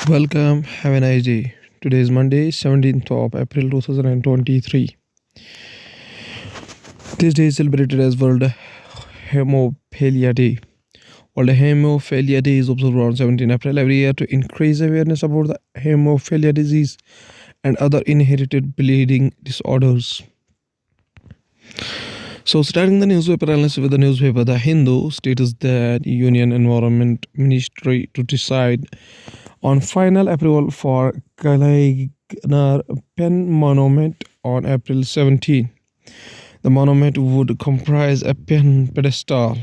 Welcome, have a nice day. Today is Monday, 17th of April 2023. This day is celebrated as World Hemophilia Day. World Hemophilia Day is observed on 17 April every year to increase awareness about the hemophilia disease and other inherited bleeding disorders. So, starting the newspaper analysis with the newspaper, The Hindu states that Union Environment Ministry to decide on final approval for Kalainar Pen Monument on April 17. The monument would comprise a pen pedestal,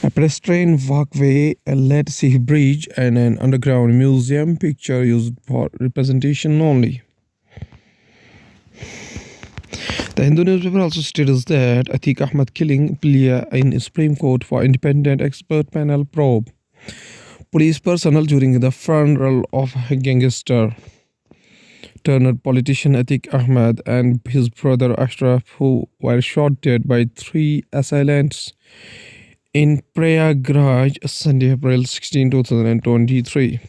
a pedestrian walkway, a lead sea bridge, and an underground museum picture used for representation only. The Hindu newspaper also states that Atiq Ahmed killing plea in Supreme Court for independent expert panel probe. Police personnel during the funeral of gangster turned politician Atiq Ahmed and his brother Ashraf, who were shot dead by three assailants in Prayagraj, Sunday, April 16, 2023.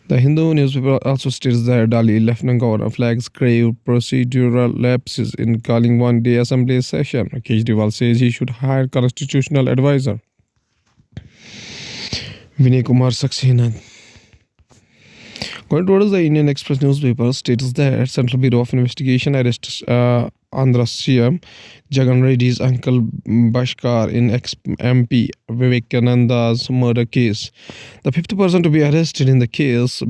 The Hindu newspaper also states that Delhi Lieutenant Governor flags grave procedural lapses in calling one-day assembly session. Kejriwal says he should hire constitutional advisor. Vinay Kumar Saxena. Going towards the Indian Express newspaper states that Central Bureau of Investigation arrests Andhra CM Jagan Reddy's uncle Bhaskar in MP Vivekananda's murder case. The fifth person to be arrested in the case,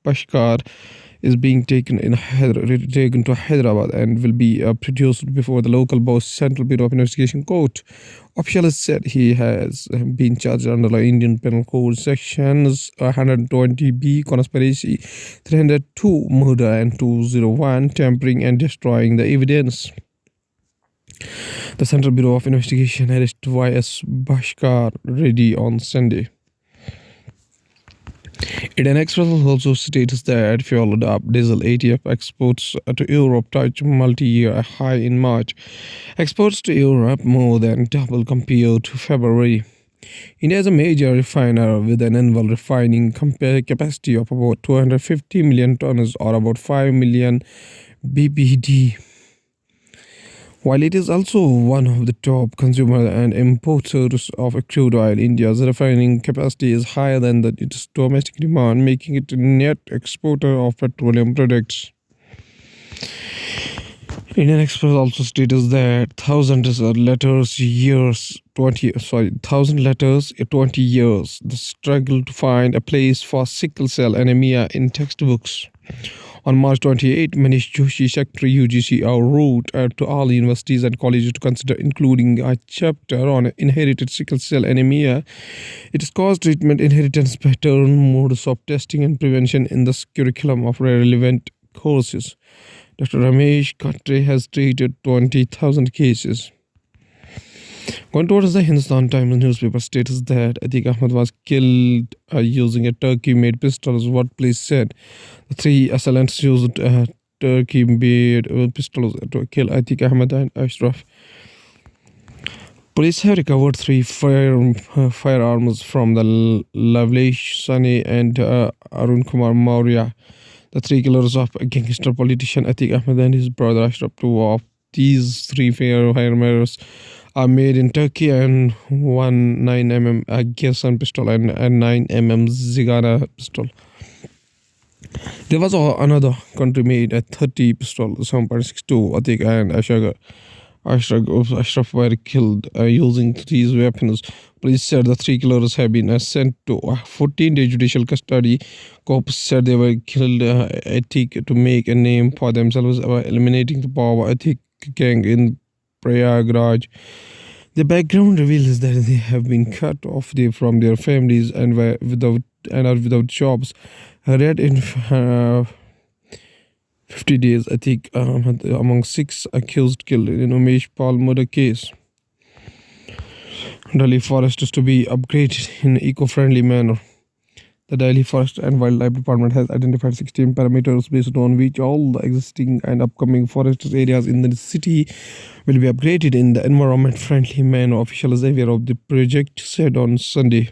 Bhaskar, is being taken to Hyderabad and will be produced before the local boss Central Bureau of Investigation court. Officials said he has been charged under the Indian Penal Code sections 120B conspiracy, 302 murder, and 201 tampering and destroying the evidence. The Central Bureau of Investigation arrested YS Bhaskar Reddy on Sunday. Indian Express also states that fueled up diesel ATF exports to Europe touched multi-year high in March. Exports to Europe more than double compared to February. India is a major refiner with an annual refining capacity of about 250 million tons or about 5 million BPD. While it is also one of the top consumers and importers of crude oil, India's refining capacity is higher than its domestic demand, making it a net exporter of petroleum products. Indian Express also states that 1,000 letters 20 years. The struggle to find a place for sickle cell anemia in textbooks. On March 28, Manish Joshi, Secretary UGC, wrote to all universities and colleges to consider including a chapter on inherited sickle cell anemia, its cause, treatment, inheritance pattern, modes of testing and prevention in the curriculum of relevant courses. Dr. Ramesh Katre has treated 20,000 cases. Going towards the Hindustan Times newspaper states that Atiq Ahmed was killed using a Turkey-made pistol, as what police said. The three assailants used Turkey-made pistols to kill Atiq Ahmed and Ashraf. Police have recovered three firearms from the Lavlesh Sane and Arun Kumar Maurya, the three killers of gangster politician Atiq Ahmed and his brother Ashraf. Two of these three firearms are made in Turkey, and one 9mm Gerson pistol and a 9mm Zigana pistol. There was another country-made a 30 pistol, 7.62. Atiq and Ashraf were killed using these weapons. Police said the three killers have been sent to 14-day judicial custody. Cops said they were killed Atiq to make a name for themselves by eliminating the power Atiq gang in Prayagraj. The background reveals that they have been cut off from their families and are without jobs. Read in 50 days, Atiq Ahmed among 6 accused killed in Umesh Pal murder case. Delhi forest is to be upgraded in eco-friendly manner. The Delhi Forest and Wildlife Department has identified 16 parameters based on which all the existing and upcoming forest areas in the city will be upgraded in the environment-friendly manner. Officials aware of the project said on Sunday.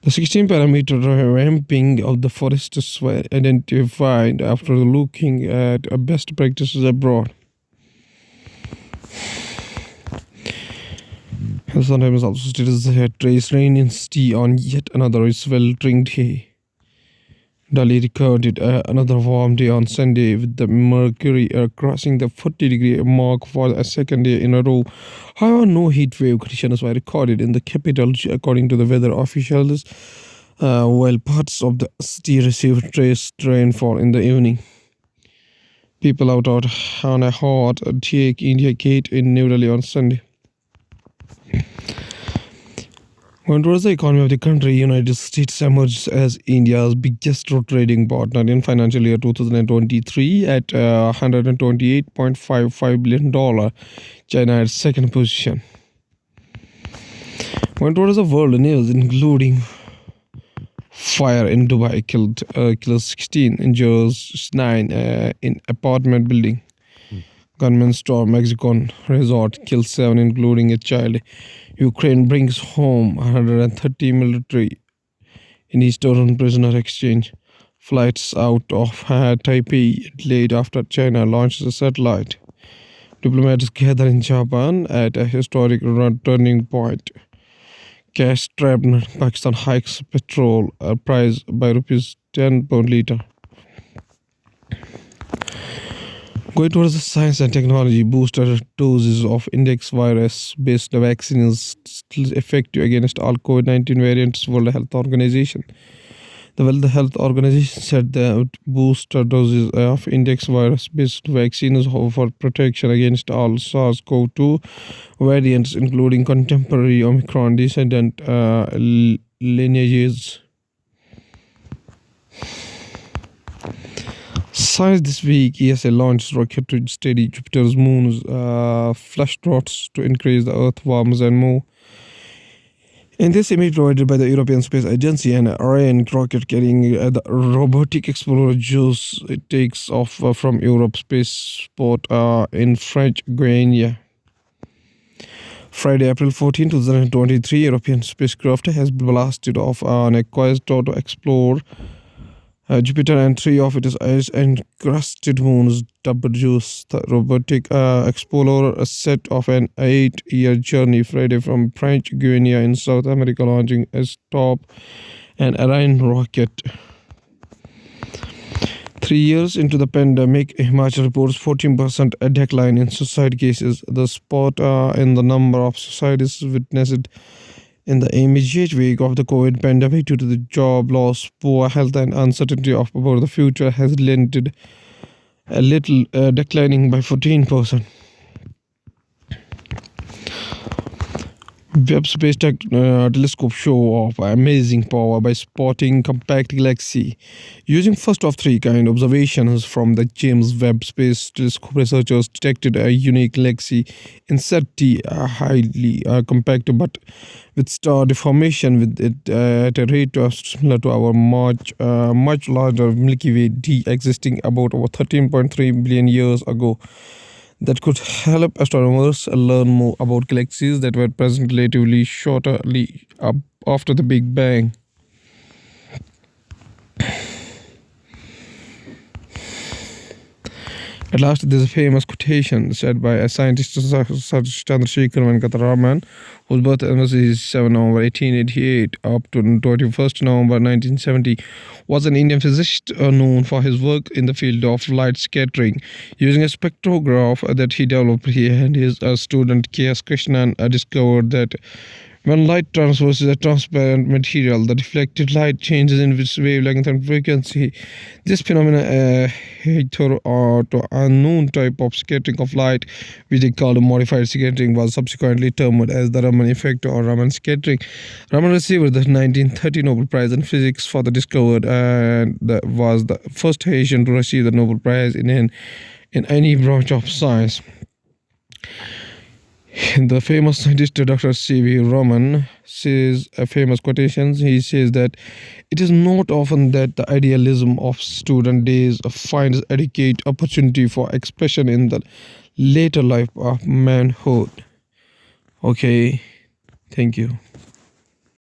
The 16-parameter ramping of the forests were identified after looking at best practices abroad. The Sun Times also states that trace rain intensity on yet another sweltering day. Delhi recorded another warm day on Sunday, with the mercury crossing the 40-degree mark for a second day in a row. However, no heat wave conditions were recorded in the capital, according to the weather officials, while parts of the city received trace rainfall in the evening. People out on a hot take India Gate in New Delhi on Sunday. Going towards the economy of the country, United States emerged as India's biggest road trading partner in financial year 2023 at $128.55 billion. China at second position. Going towards the world news, including fire in Dubai kills 16, injures 9 in apartment building. Gunmen storm Mexican resort, kills 7, including a child. Ukraine brings home 130 military in Eastern prisoner exchange. Flights out of Taipei delayed after China launched a satellite. Diplomats gather in Japan at a historic turning point. Cash-strapped Pakistan hikes petrol price by ₹10 per litre. Going towards the science and technology, booster doses of index virus-based vaccine is still effective against all COVID-19 variants, World Health Organization. The World Health Organization said that booster doses of index virus-based vaccines offer protection against all SARS-CoV-2 variants, including contemporary Omicron descendant lineages. Science this week, ESA launched rocket to study Jupiter's moon's flash droughts to increase the Earth warms and more. In this image provided by the European Space Agency, an Ariane rocket carrying the robotic explorer JUICE, it takes off from Europe spaceport in French Guiana. Friday, April 14, 2023, European spacecraft has blasted off on a quest to explore Jupiter and 3 of its ice-encrusted moons, dubbed JUICE. The robotic explorer set off an 8-year journey Friday from French Guiana in South America, launching a stop an Ariane rocket. 3 years into the pandemic, Himachal reports 14% decline in suicide cases. The spot in the number of suicides witnessed in the immediate wake of the COVID pandemic due to the job loss, poor health, and uncertainty about the future has limited a little, declining by 14%. Webb Space Telescope show off amazing power by spotting compact galaxy. Using first of three kind observations from the James Webb Space Telescope, researchers detected a unique galaxy in Seti, highly compact but with star deformation with it at a rate similar to our much larger Milky Way D, existing about over 13.3 billion years ago. That could help astronomers learn more about galaxies that were present relatively shortly after the Big Bang. At last, there's a famous quotation said by a scientist, Chandrasekhar Venkata Raman, whose birth anniversary is 7 November 1888 up to 21st November 1970, was an Indian physicist known for his work in the field of light scattering. Using a spectrograph that he developed, he and his student K.S. Krishnan discovered that when light transverses a transparent material, the reflected light changes in its wavelength and frequency. This phenomenon, hitherto to unknown type of scattering of light, which they called modified scattering, was subsequently termed as the Raman effect or Raman scattering. Raman received the 1930 Nobel Prize in Physics for the discovery and was the first Asian to receive the Nobel Prize in any branch of science. The famous scientist Dr. C.V. Raman says a famous quotation. He says that it is not often that the idealism of student days finds adequate opportunity for expression in the later life of manhood. Okay, thank you.